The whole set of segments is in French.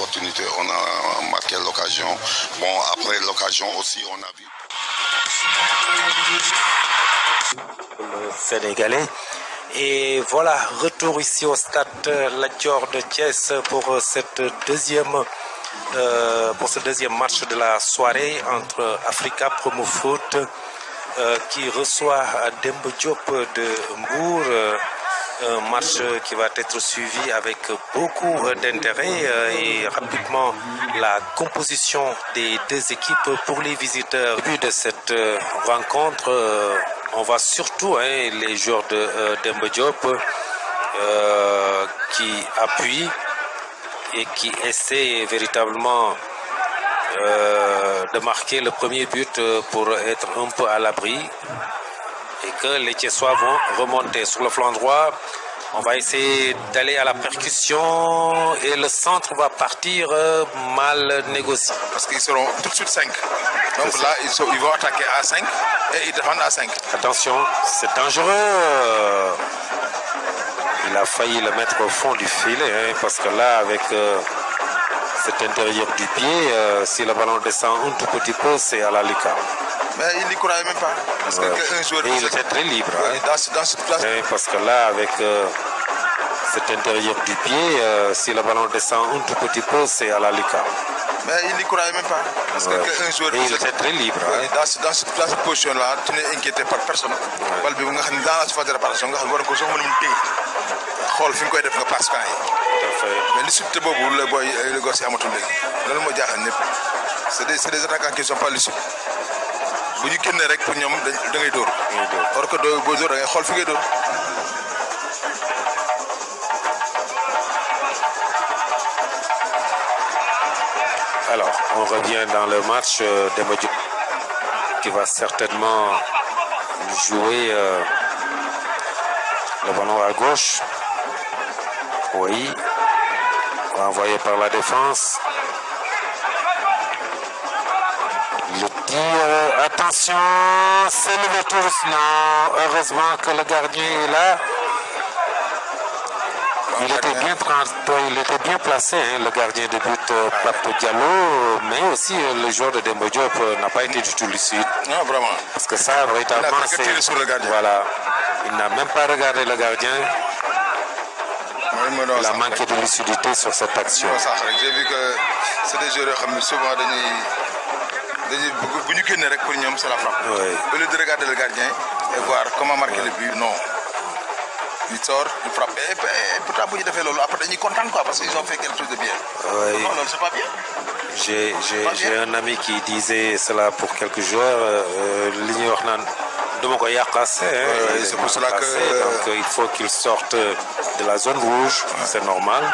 l'opportunité, on a marqué l'occasion. Bon, après l'occasion aussi, on a vu. Le Sénégalais. Et voilà, retour ici au stade Lat Dior de Thiès pour ce deuxième match de la soirée entre Africa Promo Foot qui reçoit Demba Diop de Mbour. Un match qui va être suivi avec beaucoup d'intérêt et rapidement la composition des deux équipes pour les visiteurs. Au début de cette rencontre, on voit surtout les joueurs de Demba Diop qui appuient et qui essaient véritablement de marquer le premier but pour être un peu à l'abri. Et que les Thiessois vont remonter sur le flanc droit. On va essayer d'aller à la percussion et le centre va partir mal négocié. Parce qu'ils seront tout de suite 5. Donc là, ils vont attaquer à 5 et ils défendent à 5. Attention, c'est dangereux. Il a failli le mettre au fond du filet parce que là, avec cet intérieur du pied, si le ballon descend un tout petit peu, c'est à la lucarne. Mais il n'y croyait même pas. Parce que un joueur et il était très libre. Dans cette place. Parce que là, avec cet intérieur du pied, si le ballon descend un tout petit peu, c'est à la lucarne. Mais il n'y croyait même pas. Parce que un joueur et il était très libre. Dans cette position-là, tu n'es inquiété par personne. Dans la surface de réparation, tu vas voir xool fi nga koy def nga passe quand mais lucidité boobu la booy le gosse yi amatul léegi loolu moo jaaxal ñëpp c'est des attaquants qui sont pas lucides bu ñu génnee rek pour ñoom da ngay dóor or que boo dóor da ngay xool fi ngay dóor. Alors on revient dans le match Demba Diop qui va certainement jouer le ballon à gauche. Oui, envoyé par la défense. Le tir, attention, c'est le retour. Non, heureusement que le gardien est là. Il était bien placé, le gardien de but Pape Diallo, mais aussi le joueur de Demba Diop n'a pas été du tout lucide. Non, vraiment. Parce que ça, véritablement, c'est sur le gardien. Voilà, il n'a même pas regardé le gardien. Il a manqué de lucidité sur cette action. J'ai vu que c'est des joueurs qui souvent c'est la frappe. Oui. Au lieu de regarder le gardien et voir comment marquer le but, non. Il sort, il frappe. Et pourtant, il fait lolo. Après, ils sont contents quoi, parce qu'ils ont fait quelque chose de bien. Oui. Non, c'est pas bien. J'ai un ami qui disait cela pour quelques joueurs. C'est pour cela que donc il faut qu'ils sortent de la zone rouge, c'est normal.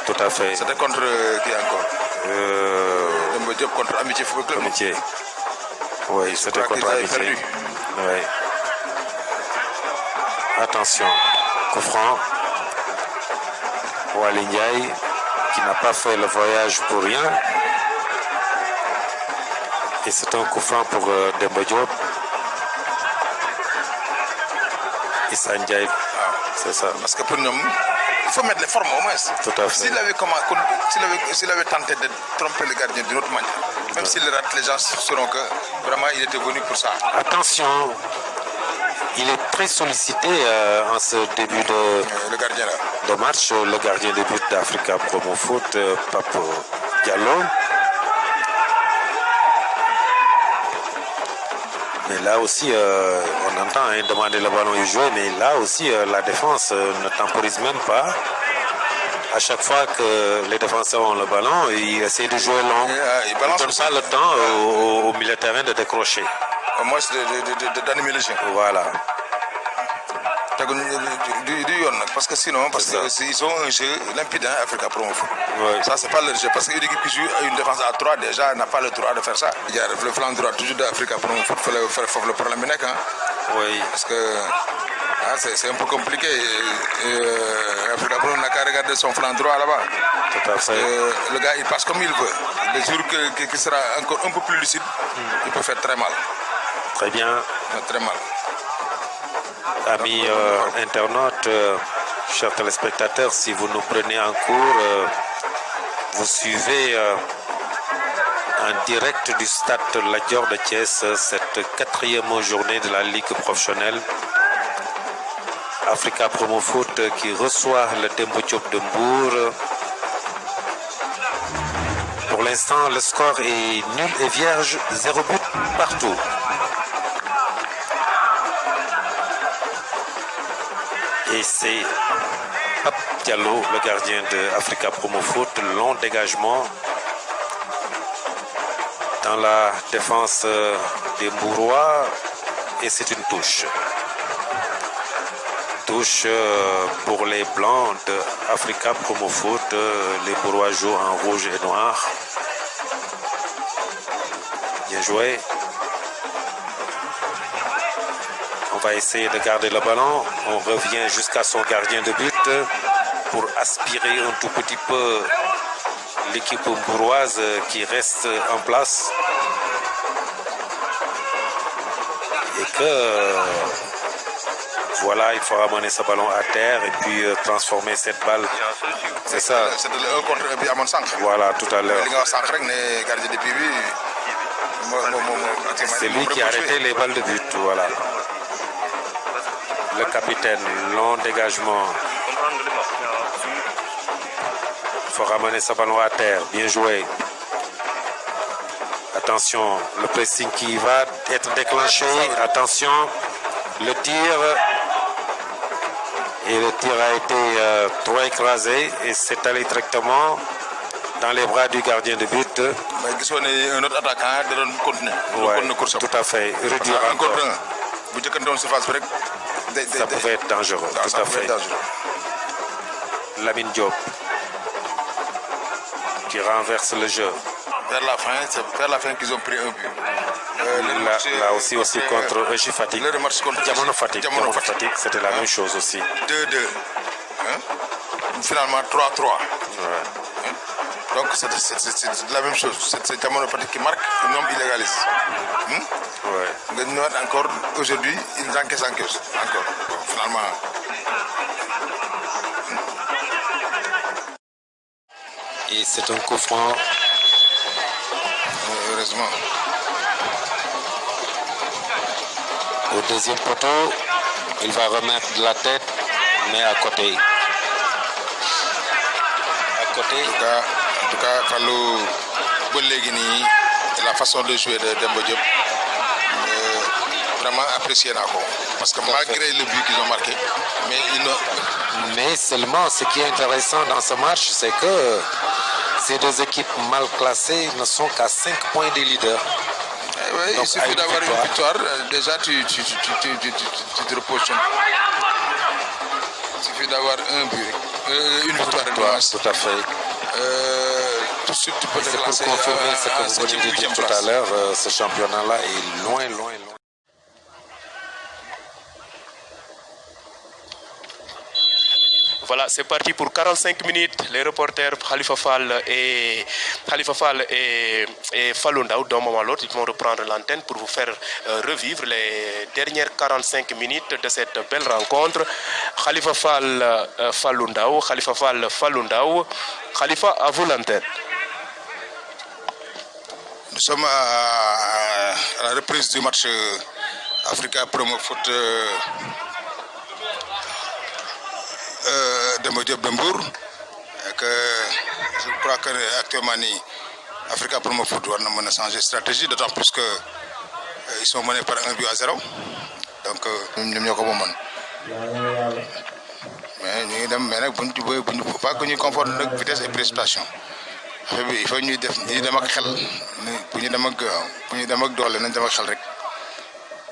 Tout à fait. C'était contre qui encore contre Amitié Football Club. Amitié. Oui, c'était contre Amitié. Oui. Attention, coup franc. Waly Ndiaye qui n'a pas fait le voyage pour rien. Et c'est un coup franc pour Demba Diop. Issa Ndiaye, c'est ça. Parce que pour nous, il faut mettre les formes au moins. Tout à fait. S'il avait tenté de tromper le gardien d'une autre manière, même s'il rate, les gens sauront que vraiment il était venu pour ça. Attention, il est très sollicité en ce début de match. Le gardien de but d'Africa Promo Foot, Pape Diallo. Mais là aussi, on entend demander le ballon et jouer, mais là aussi, la défense ne temporise même pas. À chaque fois que les défenseurs ont le ballon, ils essaient de jouer long. Ils ne donnent pas le temps au milieu de terrain de décrocher. Au moins d'animer le jeu. Voilà. Parce que sinon, ils ont un jeu limpide, Africa Promo Foot. Oui. Ça, c'est pas leur jeu. Parce qu'une équipe qui joue une défense à 3, déjà, n'a pas le droit de faire ça. Il y a le flanc droit, toujours d'Africa Promo Foot, il faut faire le problème. Oui. Parce que c'est un peu compliqué. Africa Promo n'a qu'à regarder son flanc droit là-bas. Tout à fait. Le gars, il passe comme il veut. Le jour qui sera encore un peu plus lucide, il peut faire très mal. Très bien. Très mal. Amis internautes, chers téléspectateurs, si vous nous prenez en cours, vous suivez en direct du stade Lat Dior de Thiès cette 4e journée de la Ligue professionnelle Africa Promo Foot qui reçoit le Demba Diop de Mbour. Pour l'instant, le score est nul et vierge, 0 but partout. Et c'est Pape Diallo, le gardien de Africa Promo Foot, long dégagement dans la défense des Mbourois et c'est une touche. Touche pour les blancs de Africa Promo Foot. Les Mbourois jouent en rouge et noir. Bien joué. On va essayer de garder le ballon. On revient jusqu'à son gardien de but pour aspirer un tout petit peu l'équipe mbouroise qui reste en place. Et que voilà, il faut ramener ce ballon à terre et puis transformer cette balle. C'est ça. C'était le 1 contre 1 bi amoon sànq. Voilà, tout à l'heure. li nga wax sànq rek ne gardien de but bi c'est lui qui a arrêté les balles de but. Voilà. Le capitaine, long dégagement. Il faut ramener ce ballon à terre. Bien joué. Attention, le pressing qui va être déclenché. Attention, le tir. Et le tir a été trop écrasé et c'est allé directement dans les bras du gardien de but. Mais gisoon ne un autre attaquant da doon continuer. Ouais, tout à fait. Réduire encore. Bu jëkkandoon surface bi rek. Ça pouvait être dangereux. Tout à fait. Lamine Diop qui renverse le jeu. Vers la fin qu'ils ont pris un but. Là aussi contre EJ Fatick. Jamono Fatick, c'était la même chose aussi. 2-2. Finalement 3-3. Ouais. Donc c'est la même chose. C'est Jamono Fatick qui marque, l'homme illégalise. Ouais. Encore aujourd'hui, ils encaissent encore. Finalement. Et c'est un coup franc. Heureusement. Au deuxième poteau, il va remettre de la tête, mais à côté. En tout cas, Fallou Bolegini, la façon de jouer de Demba Diop, vraiment apprécié Nako. Parce que malgré le but qu'ils ont marqué, mais seulement ce qui est intéressant dans ce match, c'est que ces deux équipes mal classées ne sont qu'à 5 points des leaders. Oui, il suffit d'avoir une victoire, déjà tu te reposes. Il suffit d'avoir un but, une victoire. Tout à fait. Tout de suite tu peux te classer. Pour confirmer ce que vous venez de dire tout à l'heure, ce championnat-là est loin. Voilà, c'est parti pour 45 minutes. Les reporters Khalifa Fall et Fallou Ndaw, d'un moment à l'autre, ils vont reprendre l'antenne pour vous faire revivre les dernières 45 minutes de cette belle rencontre. Khalifa Fall, Fallou Ndaw, Khalifa Fall, Fallou Ndaw. Khalifa, à vous l'antenne. Nous sommes à la reprise du match Africa Promo Foot Demba Diop de Mbour. Je crois qu'actuellement, Africa Promo Foot doit changer de stratégie, d'autant plus qu'ils sont menés par 1-0. Donc, nous sommes mais il ne faut pas que nous confondions notre vitesse et précipitation. Il faut que nous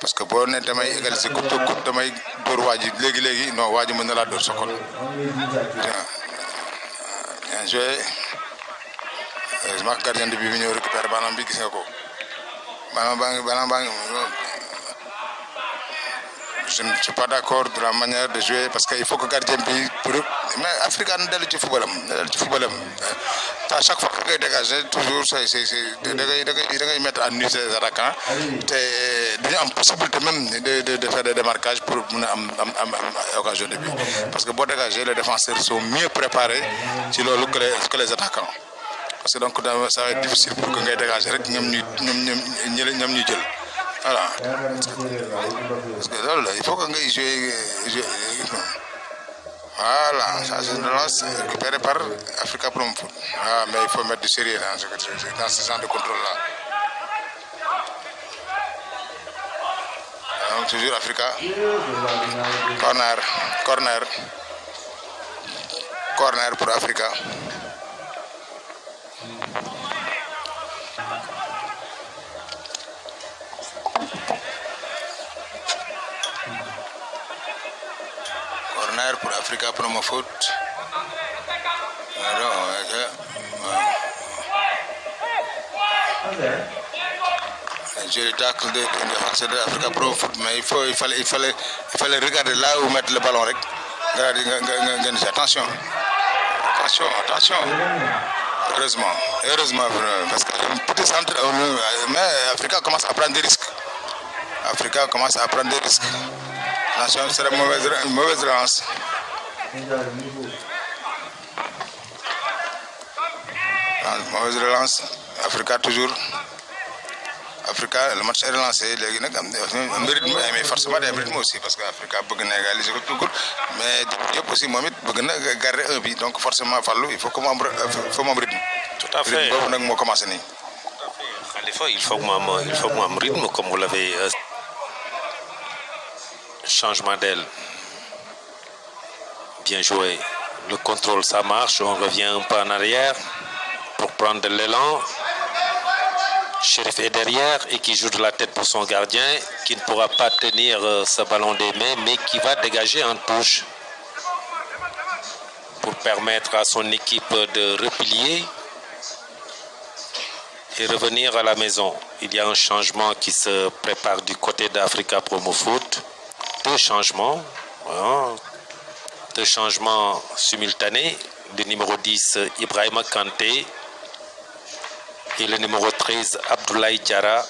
parce que si on est égalisé coup de coupe, damay door waji légui non waji mën na la door sokol. Bien joué. Le gardien de but vient récupérer ballon bi gis nga ko. Ballon je ne suis pas d'accord de la manière de jouer parce qu'il faut que le gardien bi mais Africa ne delu ci footballam, à chaque fois ngay dégager toujours da ngay mettre à nu ses attaquants te dañu am possibilité même de faire des démarquages pour mun a am occasion de but parce que boo dégager les défenseurs sont mieux préparés ci loolu que les attaquants parce que donc ça va être difficile pour que ngay dégager rek ñoom ñu jël voilà parce que loolu la il faut que ngay jouer voilà ça c'est une relance récupérée par Africa Promo Foot. Ah, mais il faut mettre du sérieux dans ce genre de contrôle-là. Donc toujours Africa. Corner pour Africa. Corner pour Africa Promo Foot. Joli tacle de Africa Promo Foot, mais il fallait regarder là où mettre le ballon rek. Attention. Heureusement parce que un petit centre mais Africa commence à prendre des risques. Attention, c'est une mauvaise relance. Mauvaise relance. Africa toujours. Africa, le match est relancé. Mais forcément, il y a un rythme aussi parce qu'Africa peut égaliser le tout court. Mais Diop aussi, Mohamed, peut garder un but. Donc forcément, il faut un rythme. Tout à fait. Khalifa, il faut un rythme, comme vous l'avez. Changement d'aile. Bien joué. Le contrôle, ça marche. On revient un peu en arrière pour prendre de l'élan. Chérif est derrière et qui joue de la tête pour son gardien, qui ne pourra pas tenir ce ballon des mains, mais qui va dégager en touche pour permettre à son équipe de replier et revenir à la maison. Il y a un changement qui se prépare du côté d'Africa Promo Foot. Deux changements simultanés. Le numéro 10, Ibrahima Kanté, et le numéro 13, Abdoulaye Diarra,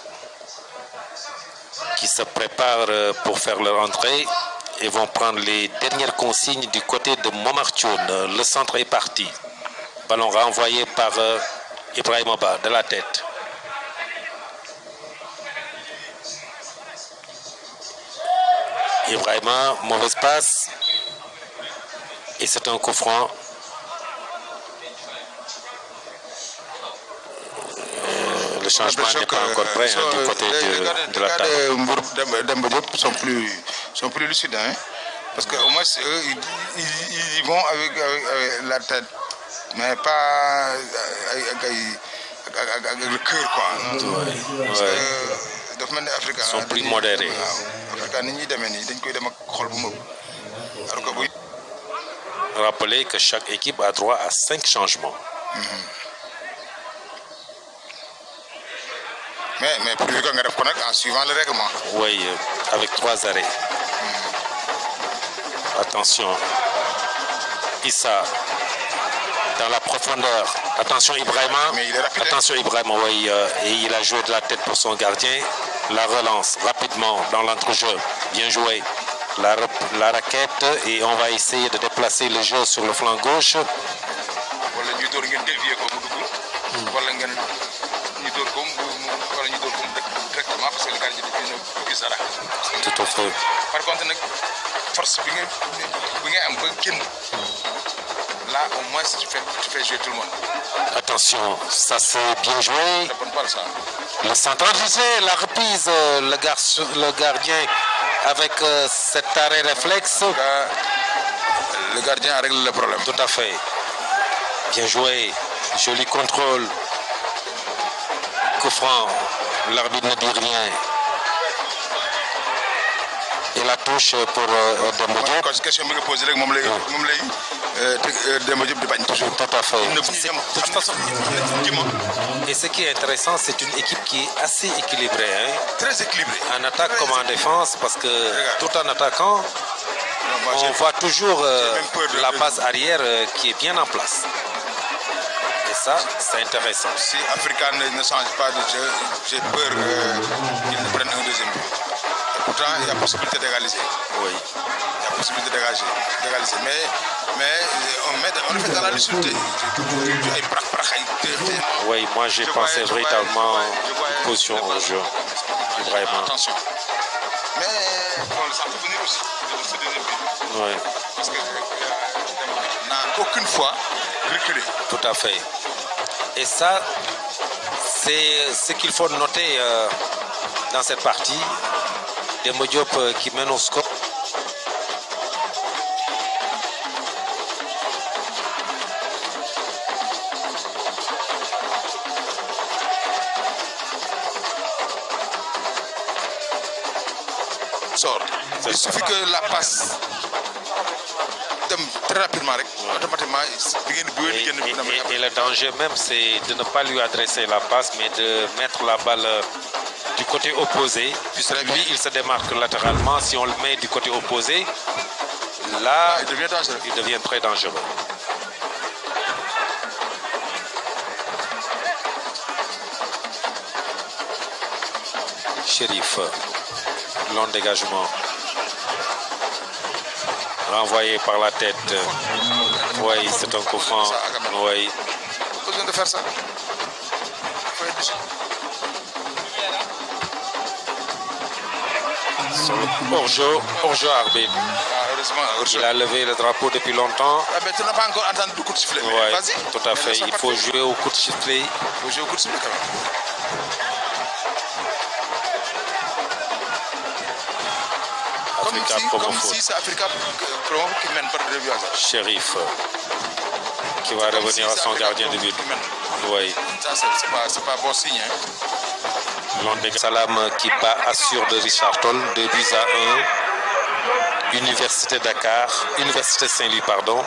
qui se préparent pour faire leur entrée et vont prendre les dernières consignes du côté de Momar Thioune. Le centre est parti. Ballon renvoyé par Ibrahima Ba de la tête. Ibrahima, mauvaise passe. Et c'est un coup franc. Le changement n'est pas encore prêt du côté de la table. Demba Diop sont plus lucides, hein? Parce qu'au moins ils vont avec la tête, mais pas avec le cœur, quoi. Parce que ils sont plus modérés. Rappelez que chaque équipe a droit à 5 changements. Mais pour en suivant le règlement. Oui, avec 3 arrêts. Attention. Issa. Dans la profondeur. Attention Ibrahima. Mais il est rapide. Attention Ibrahima, oui. Et il a joué de la tête pour son gardien. La relance rapidement dans l'entrejeu. Bien joué. La raquette. Et on va essayer de déplacer le jeu sur le flanc gauche. Tout à fait. Par contre, force là au moins tu fais jouer tout le monde. Attention, ça c'est bien joué. Le centre, la reprise, le gardien avec cet arrêt réflexe. Le gardien a réglé le problème. Tout à fait. Bien joué. Joli contrôle. Coup franc. L'arbitre ne dit rien. Et la touche pour Demba Diop. La question que je pose, c'est Demba Diop de bagne toujours. Tout à fait. Et ce qui est intéressant, c'est une équipe qui est assez équilibrée. Hein? Très équilibrée. En attaque comme en défense, parce que tout en attaquant, on voit toujours la base arrière qui est bien en place. Et ça, c'est intéressant. Si Africa ne change pas de jeu, j'ai peur qu'ils ne prennent un deuxième but. Et pourtant, il y a possibilité d'égaliser. Oui. Il y a possibilité d'égaliser. Mais on le fait dans la lucidité. Oui, moi j'ai pensé véritablement une position au jeu. Vraiment. Attention. Mais on le sentait venir aussi, ce deuxième but. Oui. Parce que n'a aucune fois reculé. Tout à fait. Et ça, c'est ce qu'il faut noter dans cette partie. Demba Diop qui mène au score. Il suffit que la passe très rapidement, automatiquement, et le danger même, c'est de ne pas lui adresser la passe, mais de mettre la balle du côté opposé, puisque lui, il se démarque latéralement. Si on le met du côté opposé, là, il devient très dangereux. Chérif, long dégagement. Renvoyé par la tête. Oui, c'est un coup franc. Oui. Pas besoin de faire ça. Hors-jeu arbitre. Il a levé le drapeau depuis longtemps. Ah, mais tu n'as pas encore entendu le coup de sifflet. Oui, vas-y. Tout à fait. Il faut jouer au coup de sifflet. Il faut jouer au coup de sifflet quand même. Comme si c'est Africa Promo qui mène par 2 buts à 0. Chérif qui va revenir à son gardien de but. Oui. Ça, c'est pas bon signe. Salam qui bat Assur de Richard Toll, 2 buts à 1. Université Saint-Louis, pardon,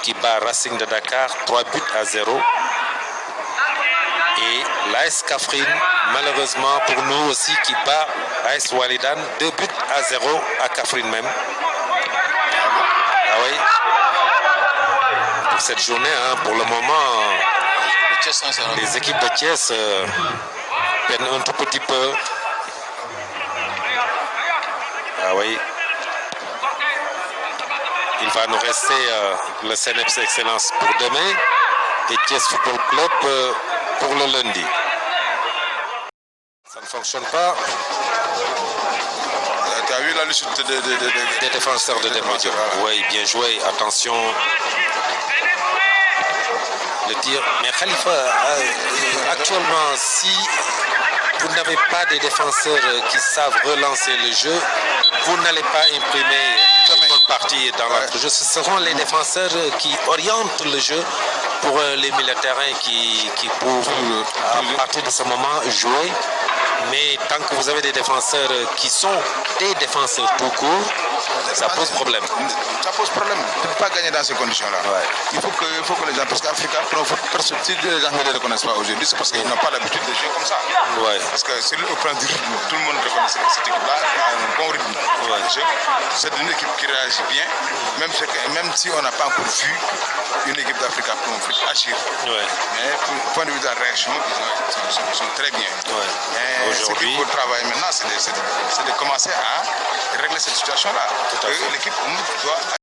qui bat Racing de Dakar, 3 buts à 0. Et l'AS Kaffrine, malheureusement pour nous aussi, qui bat AS Walidan, 2 buts à 0 à Kaffrine même. Ah oui. Pour cette journée, pour le moment, les équipes de Thiès peinent un tout petit peu. Ah oui. Il va nous rester le CNEPS Excellence pour demain et Thiès Football Club pour le lundi. Ça ne fonctionne pas. Tu as vu la lutte des défenseurs de Demba Diop. Oui, bien joué. Attention. Le tir. Mais Khalifa, actuellement, si vous n'avez pas des défenseurs qui savent relancer le jeu, vous n'allez pas imprimer une bonne partie dans notre jeu. Ce seront les défenseurs qui orientent le jeu pour les milieux de terrain qui pourront, à partir de ce moment, jouer. Mais tant que vous avez des défenseurs qui sont des défenseurs tout court, ça pose problème. Ça pose problème. Tu ne peux pas gagner dans ces conditions-là. Ouais. Il faut que les gens, parce qu'Africa, si les gens ne les reconnaissent pas aujourd'hui, c'est parce qu'ils n'ont pas l'habitude de jouer comme ça. Ouais. Parce que sur le plan du rythme, tout le monde reconnaît cette équipe-là a un bon rythme de jeu. C'est une équipe qui réagit bien, même si on n'a pas encore vu une équipe d'Africa agir. Ouais. Mais du point de vue de la réaction, ils sont très bien. Ouais. Ce qu'il faut travailler maintenant, c'est de commencer à régler cette situation-là. L'équipe doit